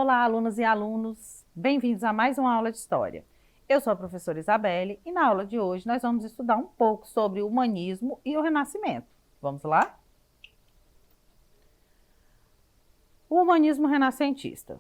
Olá, alunas e alunos, bem-vindos a mais uma aula de História. Eu sou a professora Isabelle e na aula de hoje nós vamos estudar um pouco sobre o humanismo e o Renascimento. Vamos lá? O humanismo renascentista.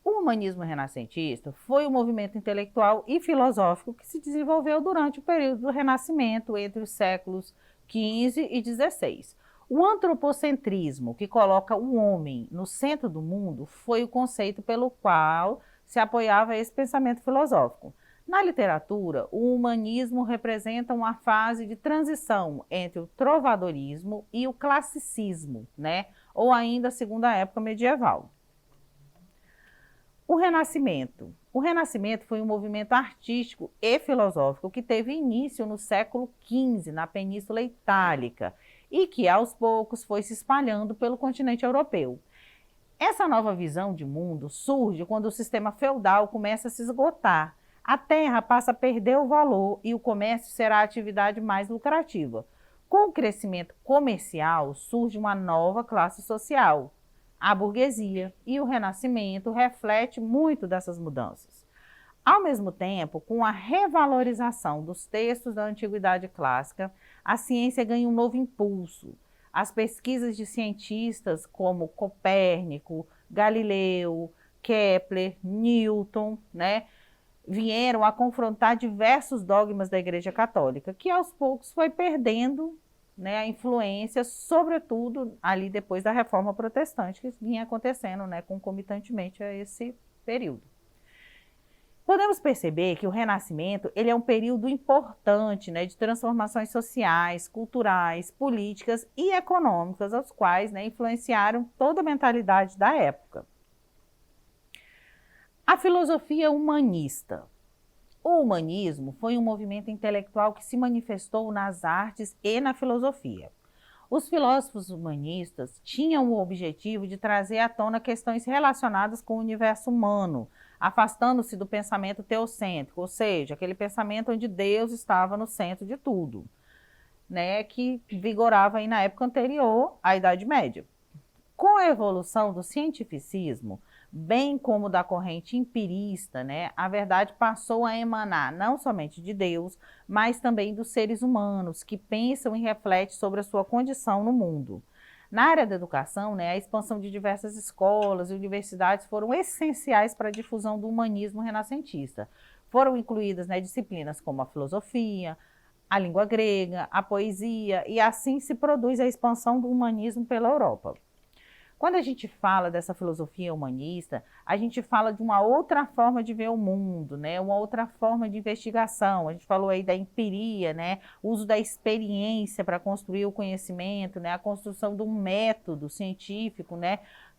O humanismo renascentista foi um movimento intelectual e filosófico que se desenvolveu durante o período do Renascimento entre os séculos XV e XVI. O antropocentrismo, que coloca o homem no centro do mundo, foi o conceito pelo qual se apoiava esse pensamento filosófico. Na literatura, o humanismo representa uma fase de transição entre o trovadorismo e o classicismo, né? Ou ainda a segunda época medieval. O Renascimento. O Renascimento foi um movimento artístico e filosófico que teve início no século XV, na Península Itálica, e que aos poucos foi se espalhando pelo continente europeu. Essa nova visão de mundo surge quando o sistema feudal começa a se esgotar. A terra passa a perder o valor e o comércio será a atividade mais lucrativa. Com o crescimento comercial, surge uma nova classe social, a burguesia, e o Renascimento reflete muito dessas mudanças. Ao mesmo tempo, com a revalorização dos textos da Antiguidade Clássica, a ciência ganha um novo impulso. As pesquisas de cientistas como Copérnico, Galileu, Kepler, Newton, vieram a confrontar diversos dogmas da Igreja Católica, que aos poucos foi perdendo a influência, sobretudo ali depois da Reforma Protestante, que vinha acontecendo concomitantemente a esse período. Podemos perceber que o Renascimento ele é um período importante de transformações sociais, culturais, políticas e econômicas, os quais influenciaram toda a mentalidade da época. A filosofia humanista. O humanismo foi um movimento intelectual que se manifestou nas artes e na filosofia. Os filósofos humanistas tinham o objetivo de trazer à tona questões relacionadas com o universo humano, afastando-se do pensamento teocêntrico, ou seja, aquele pensamento onde Deus estava no centro de tudo, que vigorava aí na época anterior à Idade Média. Com a evolução do cientificismo, bem como da corrente empirista, a verdade passou a emanar não somente de Deus, mas também dos seres humanos, que pensam e refletem sobre a sua condição no mundo. Na área da educação, a expansão de diversas escolas e universidades foram essenciais para a difusão do humanismo renascentista. Foram incluídas disciplinas como a filosofia, a língua grega, a poesia, e assim se produz a expansão do humanismo pela Europa. Quando a gente fala dessa filosofia humanista, a gente fala de uma outra forma de ver o mundo, uma outra forma de investigação. A gente falou aí da empiria, o uso da experiência para construir o conhecimento, a construção de um método científico,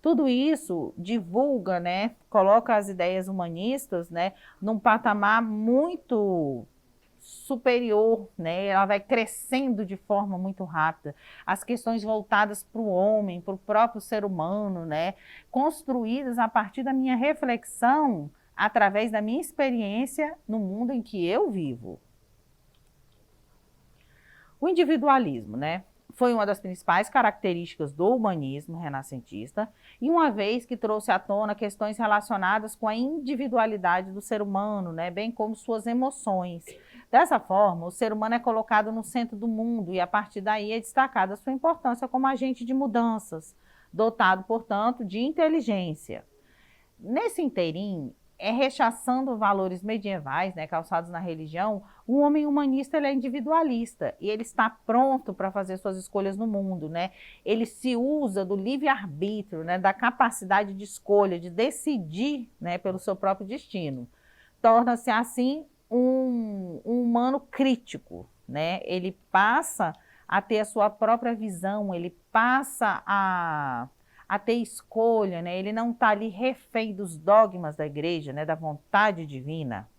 Tudo isso divulga, coloca as ideias humanistas, num patamar muito superior, ela vai crescendo de forma muito rápida. As questões voltadas para o homem, para o próprio ser humano, construídas a partir da minha reflexão, através da minha experiência no mundo em que eu vivo. O individualismo, foi uma das principais características do humanismo renascentista, e uma vez que trouxe à tona questões relacionadas com a individualidade do ser humano, bem como suas emoções. Dessa forma, o ser humano é colocado no centro do mundo e, a partir daí, é destacada a sua importância como agente de mudanças, dotado, portanto, de inteligência. Nesse inteirinho, rechaçando valores medievais, calçados na religião, o homem humanista ele é individualista e ele está pronto para fazer suas escolhas no mundo, Ele se usa do livre-arbítrio, da capacidade de escolha, de decidir, pelo seu próprio destino. Torna-se, assim, um humano crítico, Ele passa a ter a sua própria visão, ele passa a ter escolha, Ele não está ali refém dos dogmas da igreja, da vontade divina.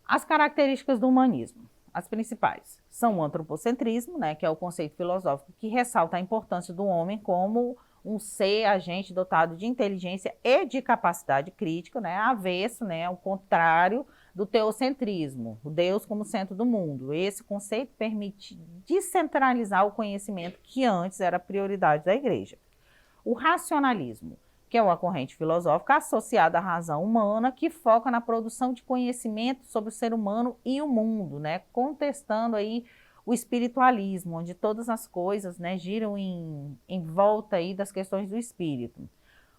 As características do humanismo, as principais, são o antropocentrismo, que é o conceito filosófico que ressalta a importância do homem como um ser agente dotado de inteligência e de capacidade crítica, avesso, ao contrário do teocentrismo, o Deus como centro do mundo. Esse conceito permite descentralizar o conhecimento que antes era prioridade da igreja. O racionalismo, que é uma corrente filosófica associada à razão humana, que foca na produção de conhecimento sobre o ser humano e o mundo, né? Contestando aí o espiritualismo, onde todas as coisas, né, giram em volta aí das questões do espírito.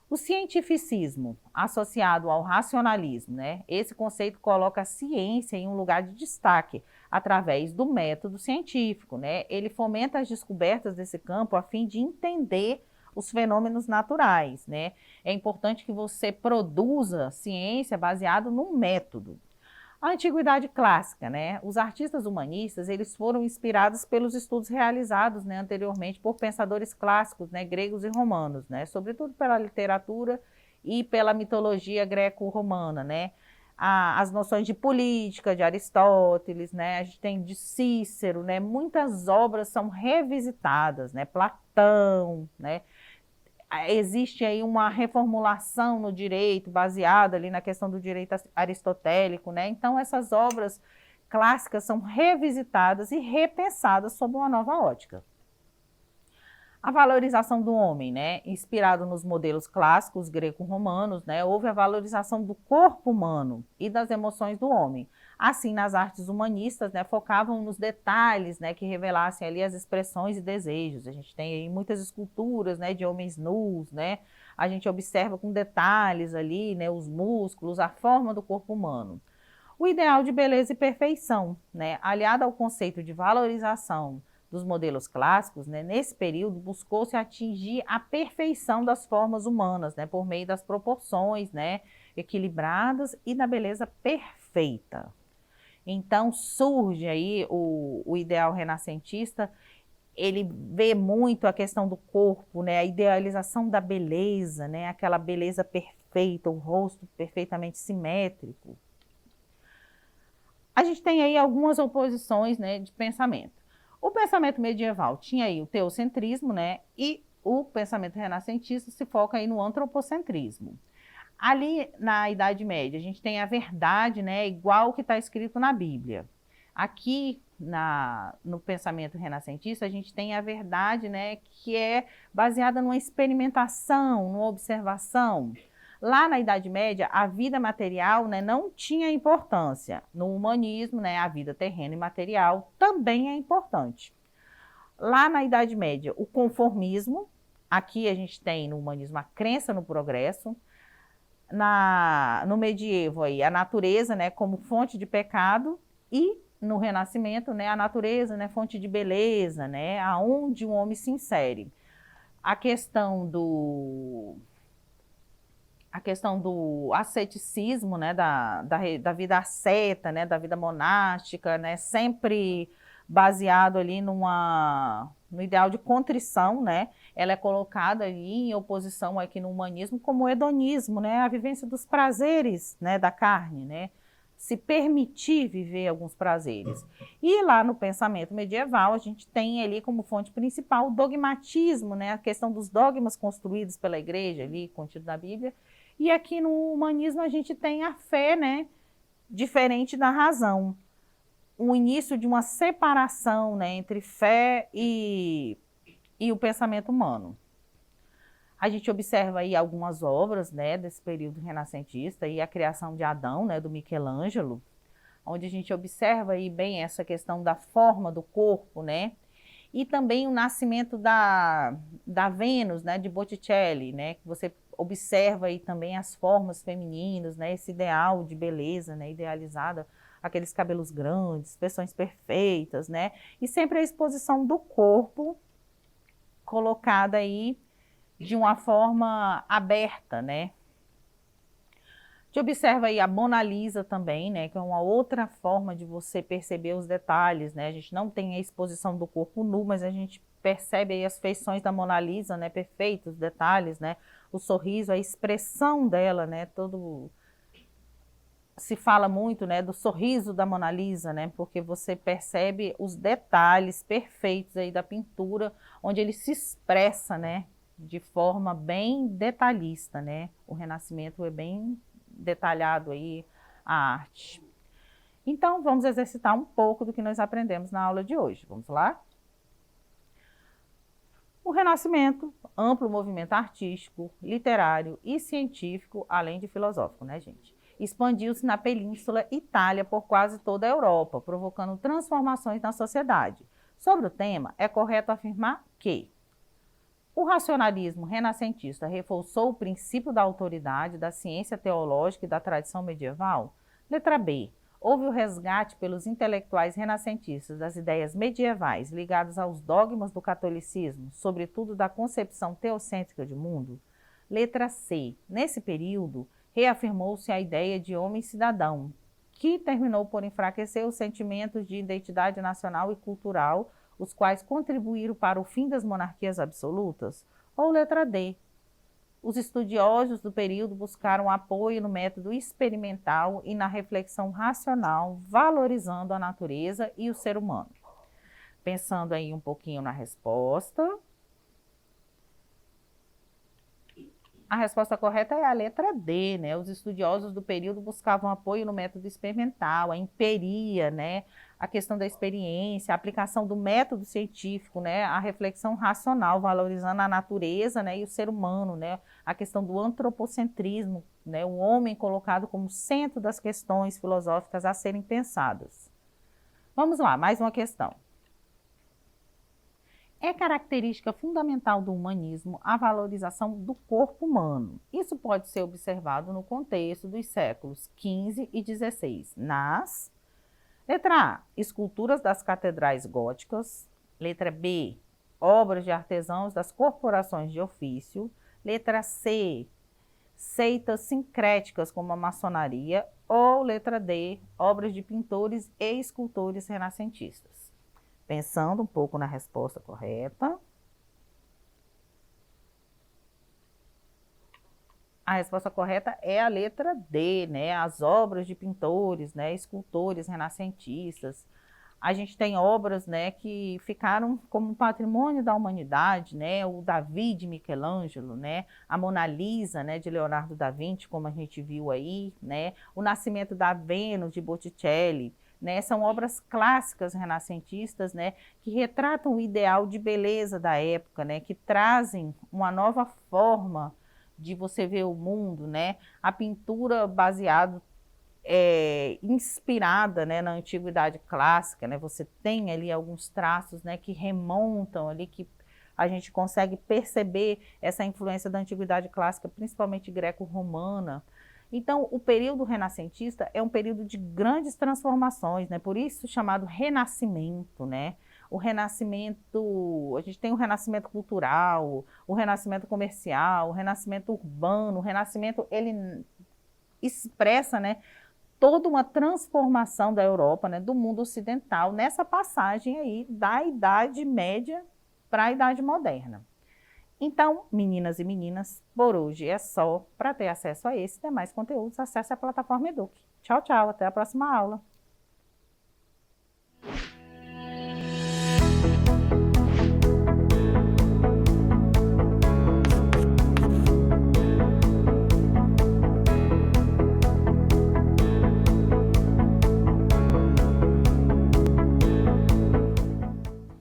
O cientificismo, associado ao racionalismo, né? Esse conceito coloca a ciência em um lugar de destaque através do método científico, né? Ele fomenta as descobertas desse campo a fim de entender os fenômenos naturais, né? É importante que você produza ciência baseado num método. A antiguidade clássica, né? Os artistas humanistas, eles foram inspirados pelos estudos realizados, né, anteriormente por pensadores clássicos, né, gregos e romanos, né, sobretudo pela literatura e pela mitologia greco-romana, né? As noções de política de Aristóteles, né? A gente tem de Cícero, né? Muitas obras são revisitadas, né? Platão, né? Existe aí uma reformulação no direito, baseada ali na questão do direito aristotélico, né? Então, essas obras clássicas são revisitadas e repensadas sob uma nova ótica. A valorização do homem, né? Inspirado nos modelos clássicos greco-romanos, né? Houve a valorização do corpo humano e das emoções do homem. Assim, nas artes humanistas, né, focavam nos detalhes, né, que revelassem ali as expressões e desejos. A gente tem aí muitas esculturas, né, de homens nus, né? A gente observa com detalhes ali, né, os músculos, a forma do corpo humano. O ideal de beleza e perfeição, né, aliado ao conceito de valorização dos modelos clássicos, né, nesse período buscou-se atingir a perfeição das formas humanas, né, por meio das proporções, né, equilibradas e da beleza perfeita. Então surge aí o ideal renascentista, ele vê muito a questão do corpo, né, a idealização da beleza, né, aquela beleza perfeita, o rosto perfeitamente simétrico. A gente tem aí algumas oposições, né, de pensamento. O pensamento medieval tinha aí o teocentrismo, né, e o pensamento renascentista se foca aí no antropocentrismo. Ali na Idade Média, a gente tem a verdade, né, igual que está escrito na Bíblia. Aqui no pensamento renascentista, a gente tem a verdade, né, que é baseada numa experimentação, numa observação. Lá na Idade Média, a vida material, né, não tinha importância. No humanismo, né, a vida terrena e material também é importante. Lá na Idade Média, o conformismo, aqui a gente tem no humanismo a crença no progresso. No medievo, aí, a natureza, né, como fonte de pecado, e no Renascimento, né, a natureza, né, fonte de beleza, né, aonde um homem se insere. A questão do asceticismo, né, da vida asceta, né, da vida monástica, né, sempre baseado ali no ideal de contrição, né, ela é colocada ali em oposição aqui no humanismo como o hedonismo, né, a vivência dos prazeres, né, da carne, né, se permitir viver alguns prazeres. E lá no pensamento medieval, a gente tem ali como fonte principal o dogmatismo, né, a questão dos dogmas construídos pela igreja ali, contido na Bíblia. E aqui no humanismo a gente tem a fé, né, diferente da razão. O início de uma separação, né, entre fé e o pensamento humano. A gente observa aí algumas obras, né, desse período renascentista e a criação de Adão, né, do Michelangelo, onde a gente observa aí bem essa questão da forma do corpo, né, e também o nascimento da Vênus, né, de Botticelli, né, que você observa aí também as formas femininas, né, esse ideal de beleza, né, idealizada, aqueles cabelos grandes, feições perfeitas, né, e sempre a exposição do corpo colocada aí de uma forma aberta, né. A gente observa aí a Mona Lisa também, né, que é uma outra forma de você perceber os detalhes, né, a gente não tem a exposição do corpo nu, mas a gente percebe aí as feições da Mona Lisa, né, perfeitos, os detalhes, né, o sorriso, a expressão dela, né, se fala muito, né, do sorriso da Mona Lisa, né, porque você percebe os detalhes perfeitos aí da pintura, onde ele se expressa, né, de forma bem detalhista, né, o Renascimento é bem detalhado aí a arte. Então, vamos exercitar um pouco do que nós aprendemos na aula de hoje. Vamos lá? O Renascimento, amplo movimento artístico, literário e científico, além de filosófico, né, gente? Expandiu-se na Península Itália por quase toda a Europa, provocando transformações na sociedade. Sobre o tema, é correto afirmar que o racionalismo renascentista reforçou o princípio da autoridade, da ciência teológica e da tradição medieval? Letra B. Houve o resgate pelos intelectuais renascentistas das ideias medievais ligadas aos dogmas do catolicismo, sobretudo da concepção teocêntrica de mundo? Letra C. Nesse período, reafirmou-se a ideia de homem-cidadão, que terminou por enfraquecer os sentimentos de identidade nacional e cultural, os quais contribuíram para o fim das monarquias absolutas? Ou letra D. Os estudiosos do período buscaram apoio no método experimental e na reflexão racional, valorizando a natureza e o ser humano. Pensando aí um pouquinho na resposta. A resposta correta é a letra D, né? Os estudiosos do período buscavam apoio no método experimental, a empiria, né? A questão da experiência, a aplicação do método científico, né? A reflexão racional, valorizando a natureza, né? E o ser humano, né? A questão do antropocentrismo, né? O homem colocado como centro das questões filosóficas a serem pensadas. Vamos lá, mais uma questão. É característica fundamental do humanismo a valorização do corpo humano. Isso pode ser observado no contexto dos séculos XV e XVI, nas... Letra A, esculturas das catedrais góticas. Letra B, obras de artesãos das corporações de ofício. Letra C, seitas sincréticas como a maçonaria. Ou letra D, obras de pintores e escultores renascentistas. Pensando um pouco na resposta correta. A resposta correta é a letra D, né? As obras de pintores, né? Escultores renascentistas. A gente tem obras, né, que ficaram como patrimônio da humanidade, né? O Davi de Michelangelo, né? A Mona Lisa, né, de Leonardo da Vinci, como a gente viu aí, né? O Nascimento da Vênus de Botticelli, né? São obras clássicas renascentistas, né, que retratam o ideal de beleza da época, né? Que trazem uma nova forma de você ver o mundo, né? A pintura baseada, inspirada, né, na antiguidade clássica, né? Você tem ali alguns traços, né, que remontam ali, que a gente consegue perceber essa influência da antiguidade clássica, principalmente greco-romana. Então, o período renascentista é um período de grandes transformações, né? Por isso chamado renascimento, né? O renascimento, a gente tem o renascimento cultural, o renascimento comercial, o renascimento urbano. O renascimento, ele expressa, né, toda uma transformação da Europa, né, do mundo ocidental, nessa passagem aí da Idade Média para a Idade Moderna. Então, meninas e meninas, por hoje é só. Para ter acesso a esse e demais conteúdos, acesse a plataforma Eduque. Tchau, tchau, até a próxima aula.